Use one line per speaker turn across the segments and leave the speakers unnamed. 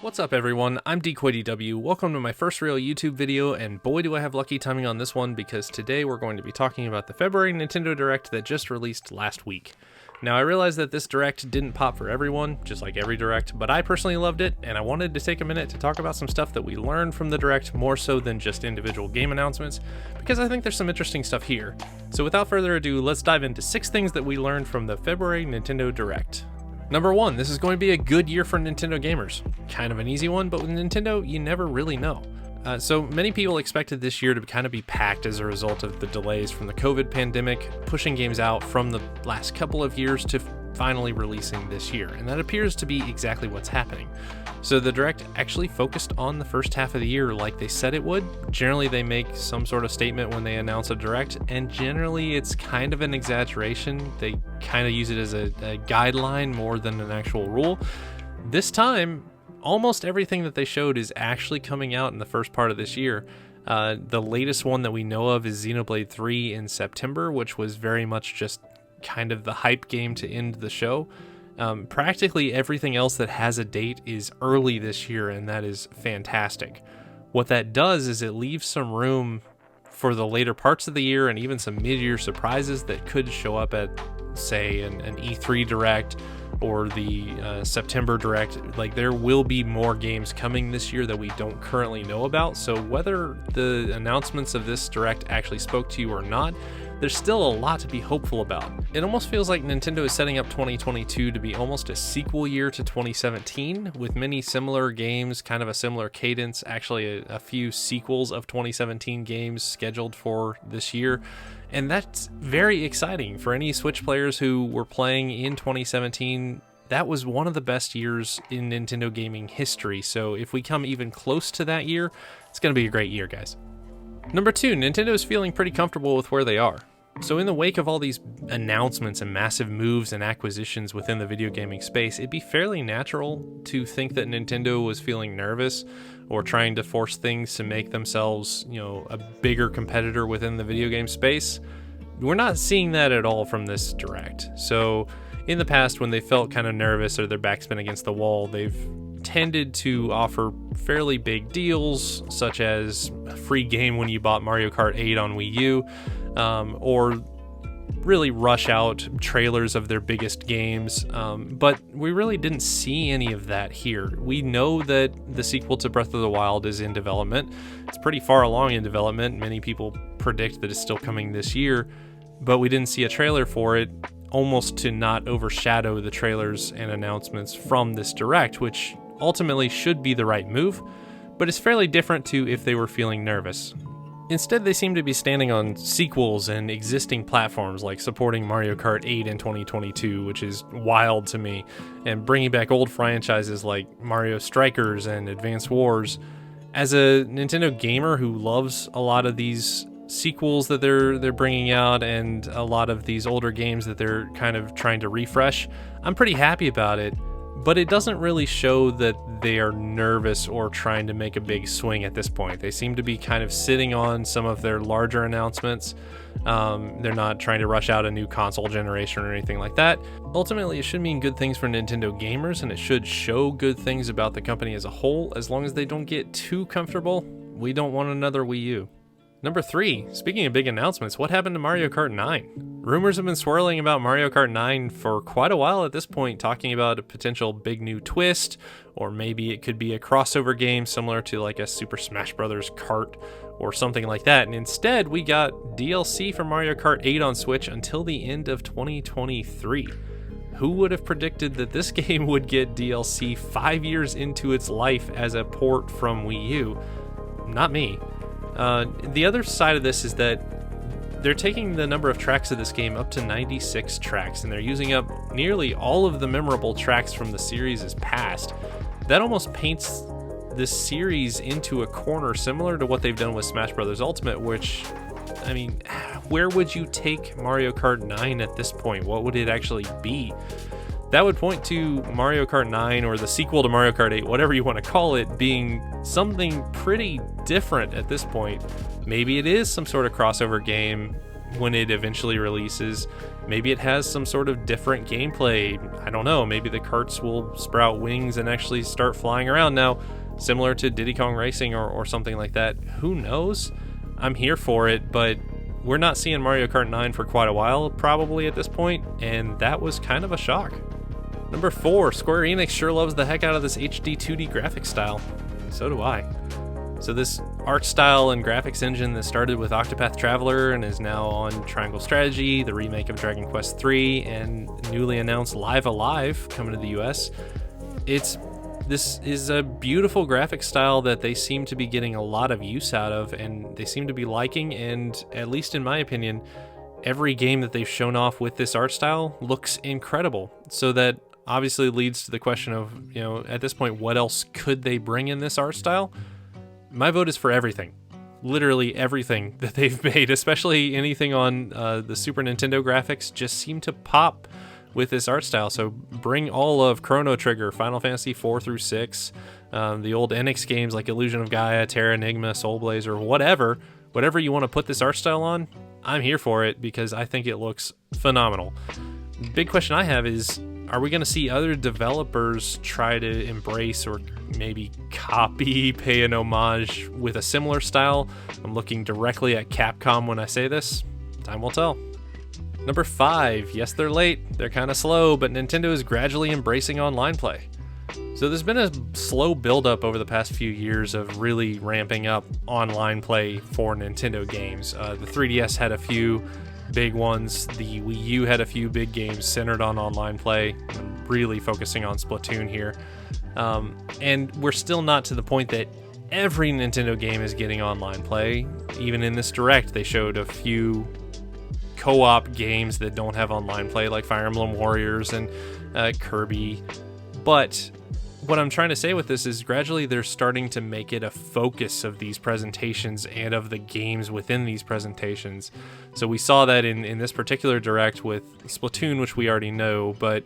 What's up everyone, I'm DQuadyW. Welcome to my first real YouTube video, and boy do I have lucky timing on this one because today we're going to be talking about the February Nintendo Direct that just released last week. Now I realize that this Direct didn't pop for everyone, just like every Direct, but I personally loved it, and I wanted to take a minute to talk about some stuff that we learned from the Direct more so than just individual game announcements, because I think there's some interesting stuff here. So without further ado, let's dive into 6 things that we learned from the February Nintendo Direct. Number 1, this is going to be a good year for Nintendo gamers. Kind of an easy one, but with Nintendo, you never really know. So many people expected this year to kind of be packed as a result of the delays from the COVID pandemic, pushing games out from the last couple of years to finally releasing this year, and that appears to be exactly what's happening. So the Direct actually focused on the first half of the year like they said it would. Generally they make some sort of statement when they announce a Direct, and generally it's kind of an exaggeration. They kind of use it as a guideline more than an actual rule. This time, almost everything that they showed is actually coming out in the first part of this year. The latest one that we know of is Xenoblade 3 in September, which was very much just kind of the hype game to end the show. Practically everything else that has a date is early this year, and that is fantastic. What that does is it leaves some room for the later parts of the year and even some mid-year surprises that could show up at, say, an E3 Direct or the September Direct. Like, there will be more games coming this year that we don't currently know about, so whether the announcements of this Direct actually spoke to you or not, there's still a lot to be hopeful about. It almost feels like Nintendo is setting up 2022 to be almost a sequel year to 2017, with many similar games, kind of a similar cadence, actually a few sequels of 2017 games scheduled for this year. And that's very exciting for any Switch players who were playing in 2017. That was one of the best years in Nintendo gaming history, so if we come even close to that year, it's going to be a great year, guys. Number 2, Nintendo is feeling pretty comfortable with where they are. So in the wake of all these announcements and massive moves and acquisitions within the video gaming space, it'd be fairly natural to think that Nintendo was feeling nervous or trying to force things to make themselves, a bigger competitor within the video game space. We're not seeing that at all from this Direct. So in the past, when they felt kind of nervous or their back's been against the wall, they've tended to offer fairly big deals, such as a free game when you bought Mario Kart 8 on Wii U, or really rush out trailers of their biggest games, but we really didn't see any of that here. We know that the sequel to Breath of the Wild is in development. It's pretty far along in development. Many people predict that it's still coming this year, but we didn't see a trailer for it, almost to not overshadow the trailers and announcements from this Direct, which ultimately should be the right move, but it's fairly different to if they were feeling nervous. Instead, they seem to be standing on sequels and existing platforms, like supporting Mario Kart 8 in 2022, which is wild to me, and bringing back old franchises like Mario Strikers and Advance Wars. As a Nintendo gamer who loves a lot of these sequels that they're bringing out and a lot of these older games that they're kind of trying to refresh, I'm pretty happy about it. But it doesn't really show that they are nervous or trying to make a big swing at this point. They seem to be kind of sitting on some of their larger announcements. They're not trying to rush out a new console generation or anything like that. Ultimately, it should mean good things for Nintendo gamers, and it should show good things about the company as a whole, as long as they don't get too comfortable. We don't want another Wii U. Number 3, speaking of big announcements, what happened to Mario Kart 9? Rumors have been swirling about Mario Kart 9 for quite a while at this point, talking about a potential big new twist, or maybe it could be a crossover game similar to like a Super Smash Bros. Kart or something like that. And instead, we got DLC for Mario Kart 8 on Switch until the end of 2023. Who would have predicted that this game would get DLC 5 years into its life as a port from Wii U? Not me. The other side of this is that they're taking the number of tracks of this game up to 96 tracks, and they're using up nearly all of the memorable tracks from the series' past. That almost paints this series into a corner similar to what they've done with Smash Bros. Ultimate, which, I mean, where would you take Mario Kart 9 at this point? What would it actually be? That would point to Mario Kart 9 or the sequel to Mario Kart 8, whatever you want to call it, being something pretty different at this point. Maybe it is some sort of crossover game when it eventually releases. Maybe it has some sort of different gameplay. I don't know. Maybe the karts will sprout wings and actually start flying around now, similar to Diddy Kong Racing or something like that. Who knows? I'm here for it, but we're not seeing Mario Kart 9 for quite a while, probably at this point, and that was kind of a shock. Number 4, Square Enix sure loves the heck out of this HD 2D graphics style. So do I. So this art style and graphics engine that started with Octopath Traveler and is now on Triangle Strategy, the remake of Dragon Quest III, and newly announced Live Alive coming to the US. This is a beautiful graphic style that they seem to be getting a lot of use out of, and they seem to be liking, and at least in my opinion, every game that they've shown off with this art style looks incredible. So that obviously leads to the question of, at this point, what else could they bring in this art style? My vote is for everything. Literally everything that they've made, especially anything on the Super Nintendo graphics, just seem to pop with this art style. So bring all of Chrono Trigger, Final Fantasy 4 through 6, the old Enix games like Illusion of Gaia, Terra Enigma, Soul Blazer, whatever you want to put this art style on, I'm here for it because I think it looks phenomenal. Big question I have is, are we going to see other developers try to embrace or maybe copy, pay an homage with a similar style? I'm looking directly at Capcom when I say this. Time will tell. Number 5, yes, they're late, they're kind of slow, but Nintendo is gradually embracing online play. So there's been a slow buildup over the past few years of really ramping up online play for Nintendo games. The 3DS had a few big ones, the Wii U had a few big games centered on online play. I'm really focusing on Splatoon here. And we're still not to the point that every Nintendo game is getting online play. Even in this Direct, they showed a few co-op games that don't have online play, like Fire Emblem Warriors and Kirby. But what I'm trying to say with this is gradually they're starting to make it a focus of these presentations and of the games within these presentations. So we saw that in this particular Direct with Splatoon, which we already know, but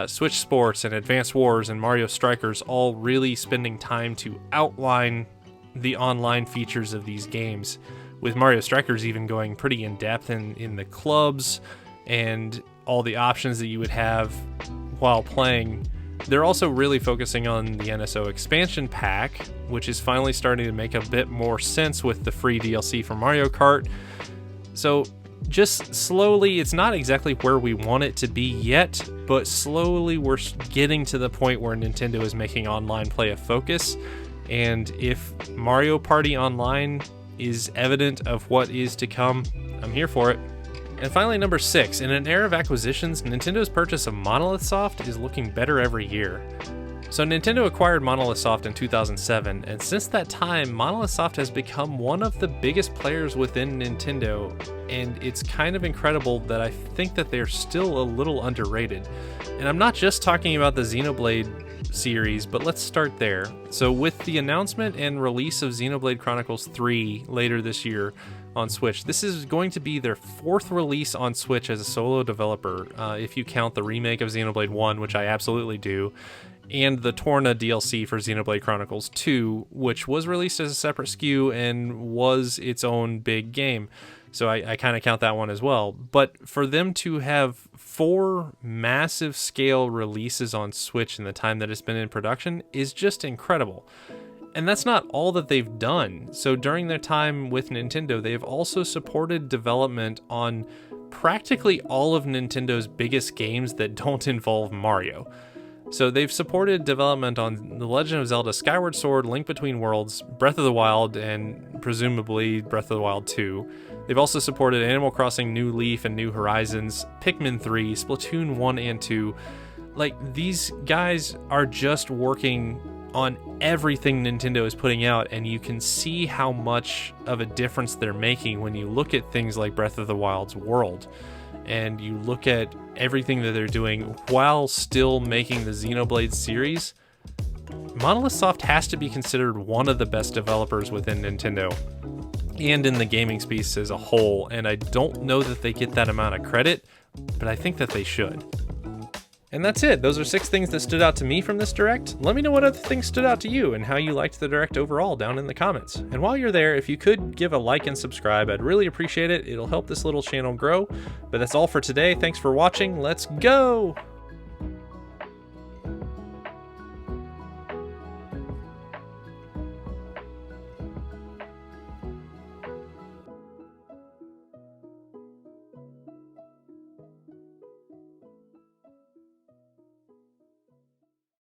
Switch Sports and Advanced Wars and Mario Strikers all really spending time to outline the online features of these games, with Mario Strikers even going pretty in-depth in the clubs and all the options that you would have while playing. They're also really focusing on the NSO expansion pack, which is finally starting to make a bit more sense with the free DLC for Mario Kart. So just slowly, it's not exactly where we want it to be yet, but slowly we're getting to the point where Nintendo is making online play a focus. And if Mario Party Online is evident of what is to come, I'm here for it. And finally, number 6, in an era of acquisitions, Nintendo's purchase of monolithsoft is looking better every year. So Nintendo acquired monolithsoft in 2007, and since that time, monolithsoft has become one of the biggest players within Nintendo, and it's kind of incredible that I think that they're still a little underrated. And I'm not just talking about the Xenoblade series, but let's start there. So with the announcement and release of Xenoblade Chronicles 3 later this year on Switch, this is going to be their 4th release on Switch as a solo developer, if you count the remake of Xenoblade 1, which I absolutely do, and the Torna DLC for Xenoblade Chronicles 2, which was released as a separate SKU and was its own big game. So I kind of count that one as well. But for them to have 4 massive scale releases on Switch in the time that it's been in production is just incredible. And that's not all that they've done. So during their time with Nintendo, they've also supported development on practically all of Nintendo's biggest games that don't involve Mario. So they've supported development on The Legend of Zelda Skyward Sword, Link Between Worlds, Breath of the Wild, and presumably Breath of the Wild 2. They've also supported Animal Crossing New Leaf and New Horizons, Pikmin 3, Splatoon 1 and 2. Like, these guys are just working on everything Nintendo is putting out, and you can see how much of a difference they're making when you look at things like Breath of the Wild's world. And you look at everything that they're doing while still making the Xenoblade series. Monolithsoft has to be considered one of the best developers within Nintendo and in the gaming space as a whole, and I don't know that they get that amount of credit, but I think that they should. And that's it. Those are 6 things that stood out to me from this Direct. Let me know what other things stood out to you and how you liked the Direct overall down in the comments. And while you're there, if you could give a like and subscribe, I'd really appreciate it. It'll help this little channel grow. But that's all for today. Thanks for watching. Let's go!